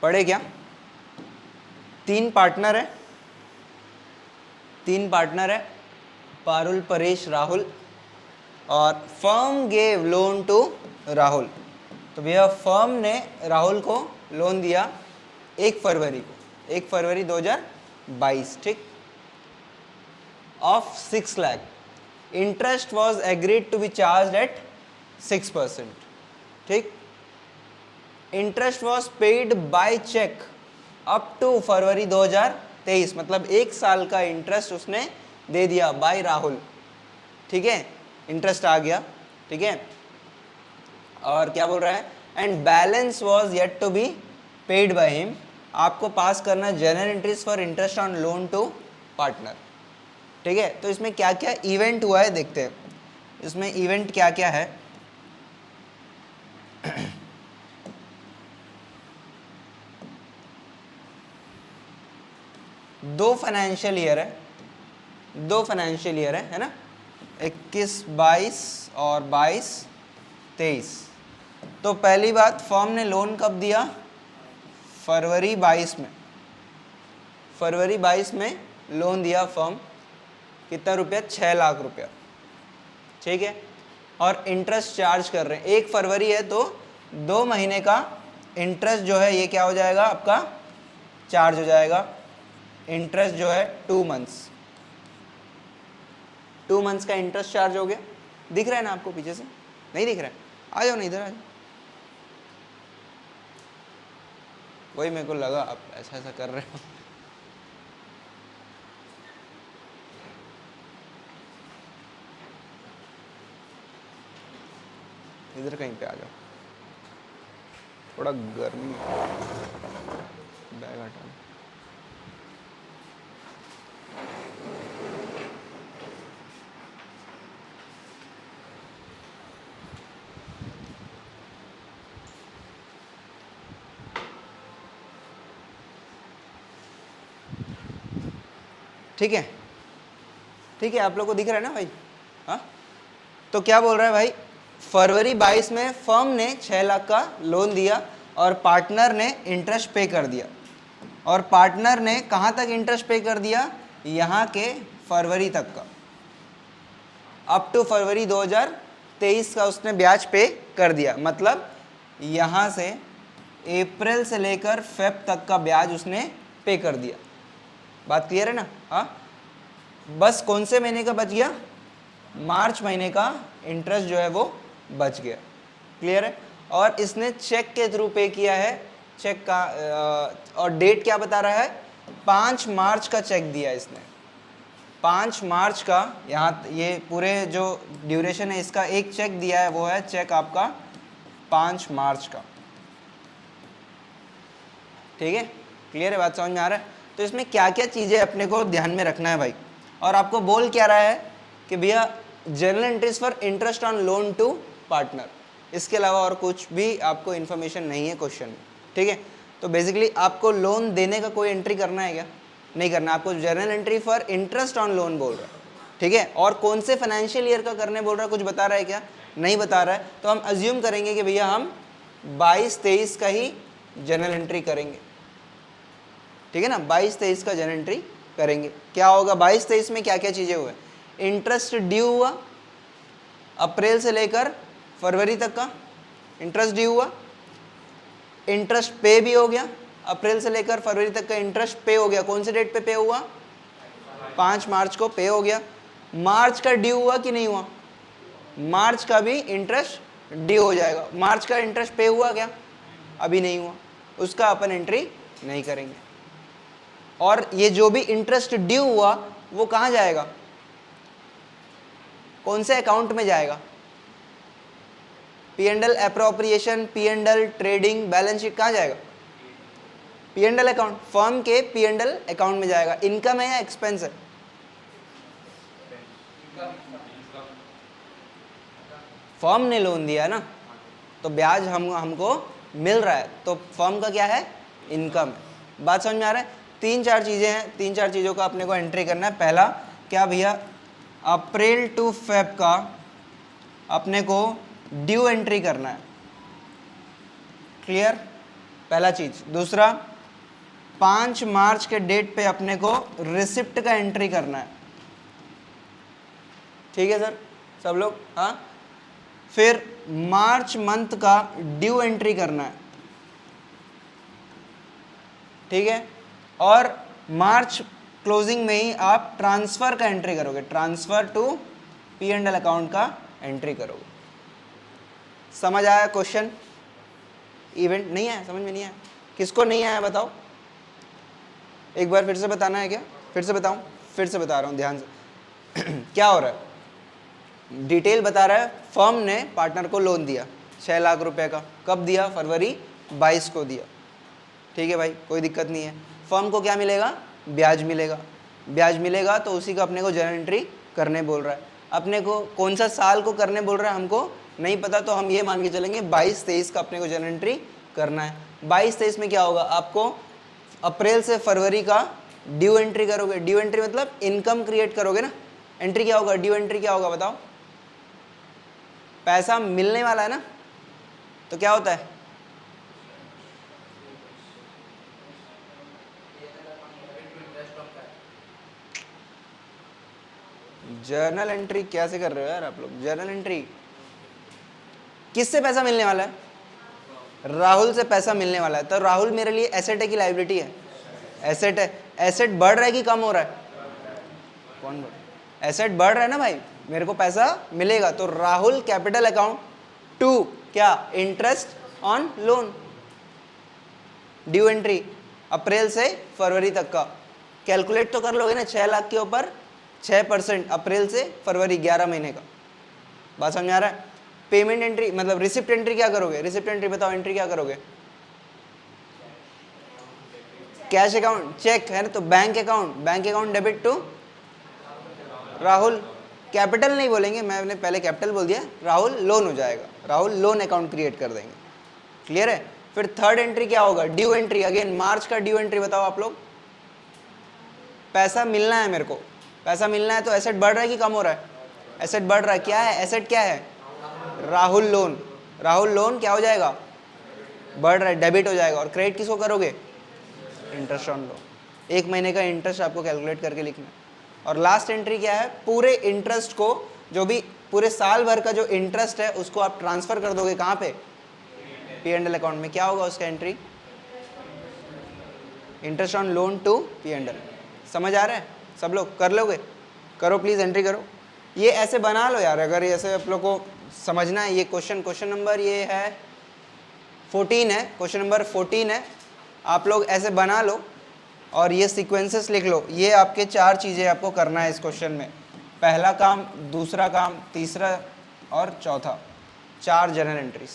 पढ़े क्या? तीन पार्टनर है, पारुल, परेश, राहुल, और firm gave loan to Rahul. तो भैया फर्म ने राहुल को लोन दिया 1 फरवरी 2022, ठीक, of 6 lakh. Interest was agreed to be charge at 6%, ठीक। Interest was paid by cheque up to February 2023, मतलब 1 साल का इंटरेस्ट उसने दे दिया बाय राहुल, ठीक है, इंटरेस्ट आ गया, ठीक है। और क्या बोल रहा है, and balance was yet to be paid by him. आपको पास करना general entries for interest on loan to partner, ठीक है। तो इसमें क्या क्या इवेंट हुआ है देखते हैं, इसमें इवेंट क्या क्या है। दो फाइनेंशियल ईयर है ना, 21-22 और 22-23। तो पहली बात, फर्म ने लोन कब दिया? फरवरी 22 में लोन दिया फर्म। कितना रुपया? 6 लाख रुपया, ठीक है। और इंटरेस्ट चार्ज कर रहे हैं, 1 फरवरी है तो 2 महीने का इंटरेस्ट जो है ये क्या हो जाएगा आपका? चार्ज हो जाएगा। इंटरेस्ट जो है 2 मंथ्स का इंटरेस्ट चार्ज हो गया। दिख रहा है ना आपको पीछे से? नहीं दिख रहा है? आ जाओ ना इधर, आ जाओ। वही मेरे को लगा आप ऐसा कर रहे हो। इधर कहीं पे आ जाओ, थोड़ा गर्मी, बैग हटा। ठीक है, ठीक है, आप लोग को दिख रहा है ना भाई? हाँ, तो क्या बोल रहा है भाई, फरवरी 22 में फर्म ने 6 लाख का लोन दिया और पार्टनर ने इंटरेस्ट पे कर दिया। और पार्टनर ने कहाँ तक इंटरेस्ट पे कर दिया? यहाँ के फरवरी तक का, अप टू फरवरी 2023 का उसने ब्याज पे कर दिया। मतलब यहाँ से अप्रैल से लेकर फेब तक का ब्याज उसने पे कर दिया। बात क्लियर है ना? हाँ, बस कौन से महीने का बच गया? मार्च महीने का इंटरेस्ट जो है वो बच गया। क्लियर है? और इसने चेक के थ्रू पे किया है। चेक का और डेट क्या बता रहा है? 5 मार्च का चेक दिया इसने, 5 मार्च का। यहाँ ये पूरे जो ड्यूरेशन है इसका एक चेक दिया है, वो है चेक आपका 5 मार्च का, ठीक है। क्लियर है? बात समझ में आ रहा है? तो इसमें क्या क्या चीज़ें अपने को ध्यान में रखना है भाई। और आपको बोल क्या रहा है कि भैया general entries for interest on loan to partner, इसके अलावा और कुछ भी आपको इन्फॉर्मेशन नहीं है क्वेश्चन में, ठीक है। तो बेसिकली आपको लोन देने का कोई एंट्री करना है क्या? नहीं करना। आपको general entry for interest on loan बोल रहा है, ठीक है। और कौन से फाइनेंशियल ईयर का करने बोल रहा है, कुछ बता रहा है क्या? नहीं बता रहा है। तो हम अज्यूम करेंगे कि भैया हम 22-23 का ही जनरल एंट्री करेंगे, ठीक है ना। 22-23 का जनरल एंट्री करेंगे। क्या होगा 22-23 में? क्या क्या चीज़ें हुए? इंटरेस्ट ड्यू हुआ, अप्रैल से लेकर फरवरी तक का इंटरेस्ट ड्यू हुआ। इंटरेस्ट पे भी हो गया, अप्रैल से लेकर फरवरी तक का इंटरेस्ट पे हो गया। कौन से डेट पे हुआ? 5 मार्च को पे हो गया। मार्च का ड्यू हुआ कि नहीं हुआ? मार्च का भी इंटरेस्ट ड्यू हो जाएगा। मार्च का इंटरेस्ट पे हुआ क्या? अभी नहीं हुआ, उसका अपन एंट्री नहीं करेंगे। और ये जो भी इंटरेस्ट ड्यू हुआ वो कहाँ जाएगा? कौन से अकाउंट में जाएगा? P&L appropriation, P&L trading, balance sheet, कहाँ जाएगा? P&L अकाउंट, फर्म के P&L अकाउंट में जाएगा। इनकम है या एक्सपेंस है? फर्म ने लोन दिया है ना, तो ब्याज हमको मिल रहा है, तो फर्म का क्या है? इनकम है। बात समझ में आ रहा है? 3-4 चीज़ें हैं, 3-4 चीज़ों का अपने को एंट्री करना है। पहला क्या भैया? अप्रैल टू फेब का अपने को ड्यू एंट्री करना है। क्लियर? पहला चीज। दूसरा, 5 मार्च के डेट पे अपने को रिसिप्ट का एंट्री करना है। ठीक है सर, सब लोग? हाँ। फिर मार्च मंथ का ड्यू एंट्री करना है। ठीक है। और मार्च क्लोजिंग में ही आप ट्रांसफर का एंट्री करोगे, ट्रांसफर टू P&L अकाउंट का एंट्री करोगे। समझ आया क्वेश्चन? इवेंट नहीं आया, समझ में नहीं आया? किसको नहीं आया बताओ, एक बार फिर से बताना है क्या? फिर से बताऊं? फिर से बता रहा हूं ध्यान से। क्या हो रहा है? डिटेल बता रहा है। फर्म ने पार्टनर को लोन दिया 6 लाख रुपए का। कब दिया? फरवरी 22 को दिया। ठीक है भाई, कोई दिक्कत नहीं है। फर्म को क्या मिलेगा? ब्याज मिलेगा। ब्याज मिलेगा तो उसी का अपने को जर्नल एंट्री करने बोल रहा है। अपने को कौन सा साल को करने बोल रहा है हमको नहीं पता, तो हम ये मान के चलेंगे 22-23 का अपने को जर्नल एंट्री करना है। 22-23 में क्या होगा? आपको अप्रैल से फरवरी का ड्यू एंट्री करोगे। ड्यू एंट्री मतलब इनकम क्रिएट करोगे ना। एंट्री क्या होगा? ड्यू एंट्री क्या होगा बताओ? पैसा मिलने वाला है ना, तो क्या होता है? जर्नल एंट्री कैसे कर रहे हो यार आप लोग? जर्नल एंट्री किससे पैसा मिलने वाला है? राहुल से पैसा मिलने वाला है। तो राहुल मेरे लिए एसेट है कि लायबिलिटी है? एसेट है। एसेट बढ़ रहा है कि कम हो रहा है? कौन बढ़? एसेट बढ़ रहा है ना भाई, मेरे को पैसा मिलेगा। तो राहुल कैपिटल अकाउंट टू क्या? Interest on loan. Due entry April से फरवरी तक का कैलकुलेट तो कर लोगे ना। 6 लाख के ऊपर 6%, अप्रैल से फरवरी 11 महीने का। बात समझ आ रहा है? पेमेंट एंट्री मतलब रिसिप्ट एंट्री क्या करोगे? रिसिप्ट एंट्री बताओ, एंट्री क्या करोगे? कैश अकाउंट, चेक है ना, तो bank account, bank account debit to Rahul. Capital नहीं बोलेंगे, मैंने पहले कैपिटल बोल दिया। राहुल लोन हो जाएगा, राहुल लोन अकाउंट क्रिएट कर देंगे। क्लियर है? फिर थर्ड एंट्री क्या होगा? Due entry. अगेन मार्च का ड्यू एंट्री बताओ आप लोग। पैसा मिलना है मेरे को, पैसा मिलना है, तो एसेट बढ़ रहा है कि कम हो रहा है? एसेट बढ़ रहा है। क्या है एसेट? क्या है? राहुल लोन। राहुल लोन क्या हो जाएगा? बढ़ रहा है, डेबिट हो जाएगा। और क्रेडिट किसको करोगे? Interest on loan. 1 महीने का इंटरेस्ट आपको कैलकुलेट करके लिखना है। और लास्ट एंट्री क्या है? पूरे इंटरेस्ट को, जो भी पूरे साल भर का जो इंटरेस्ट है उसको आप ट्रांसफर कर दोगे कहाँ पे? P&L अकाउंट में। क्या होगा उसका entry? Interest on loan to P&L। समझ आ रहा है? सब लोग कर लोगे? करो प्लीज, एंट्री करो। ये ऐसे बना लो यार, अगर ऐसे आप लोग को समझना है। ये क्वेश्चन नंबर ये है 14 है, क्वेश्चन नंबर 14 है। आप लोग ऐसे बना लो और ये सीक्वेंसेस लिख लो। ये आपके 4 चीज़ें आपको करना है इस क्वेश्चन में। पहला काम, दूसरा काम, तीसरा और चौथा, 4 जर्नल एंट्रीज।